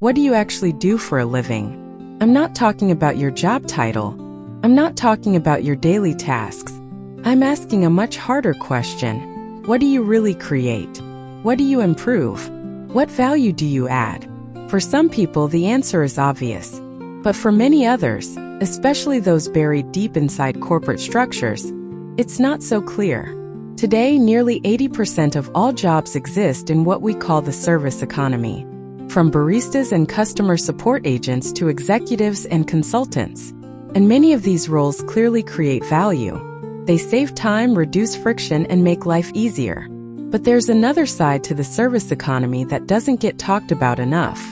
What do you actually do for a living? I'm not talking about your job title. I'm not talking about your daily tasks. I'm asking a much harder question. What do you really create? What do you improve? What value do you add? For some people, the answer is obvious. But for many others, especially those buried deep inside corporate structures, it's not so clear. Today, nearly 80% of all jobs exist in what we call the service economy. From baristas and customer support agents to executives and consultants. And many of these roles clearly create value. They save time, reduce friction, and make life easier. But there's another side to the service economy that doesn't get talked about enough.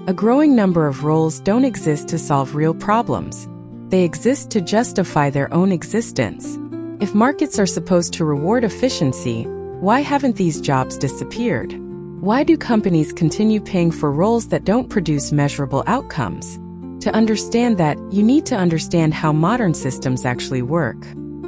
A growing number of roles don't exist to solve real problems. They exist to justify their own existence. If markets are supposed to reward efficiency, why haven't these jobs disappeared? Why do companies continue paying for roles that don't produce measurable outcomes? To understand that, you need to understand how modern systems actually work.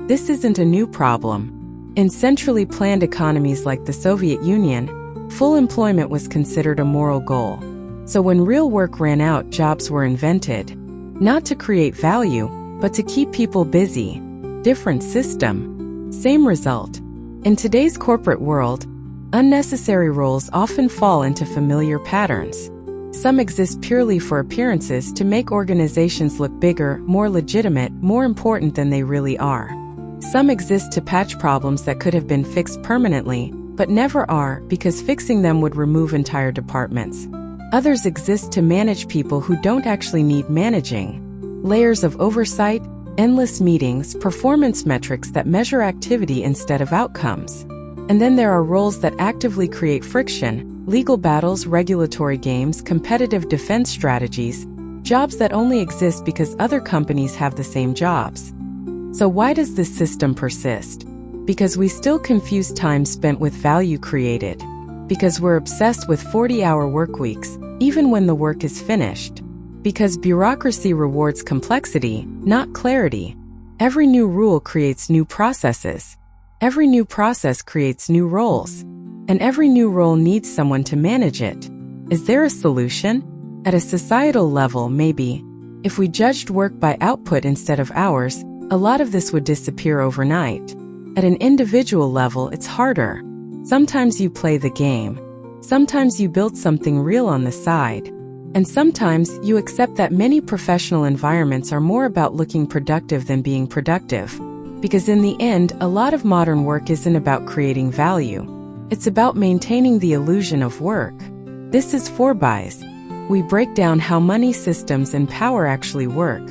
This isn't a new problem. In centrally planned economies like the Soviet Union, full employment was considered a moral goal. So when real work ran out, jobs were invented. Not to create value, but to keep people busy. Different system. Same result. In today's corporate world, unnecessary roles often fall into familiar patterns. Some exist purely for appearances to make organizations look bigger, more legitimate, more important than they really are. Some exist to patch problems that could have been fixed permanently, but never are because fixing them would remove entire departments. Others exist to manage people who don't actually need managing. Layers of oversight, endless meetings, performance metrics that measure activity instead of outcomes. And then there are roles that actively create friction, legal battles, regulatory games, competitive defense strategies, jobs that only exist because other companies have the same jobs. So why does this system persist? Because we still confuse time spent with value created. Because we're obsessed with 40-hour work weeks, even when the work is finished. Because bureaucracy rewards complexity, not clarity. Every new rule creates new processes. Every new process creates new roles. And every new role needs someone to manage it. Is there a solution? At a societal level, maybe. If we judged work by output instead of hours, a lot of this would disappear overnight. At an individual level, it's harder. Sometimes you play the game. Sometimes you build something real on the side. And sometimes you accept that many professional environments are more about looking productive than being productive. Because in the end, a lot of modern work isn't about creating value. It's about maintaining the illusion of work. This is ForBiz. We break down how money, systems, and power actually work.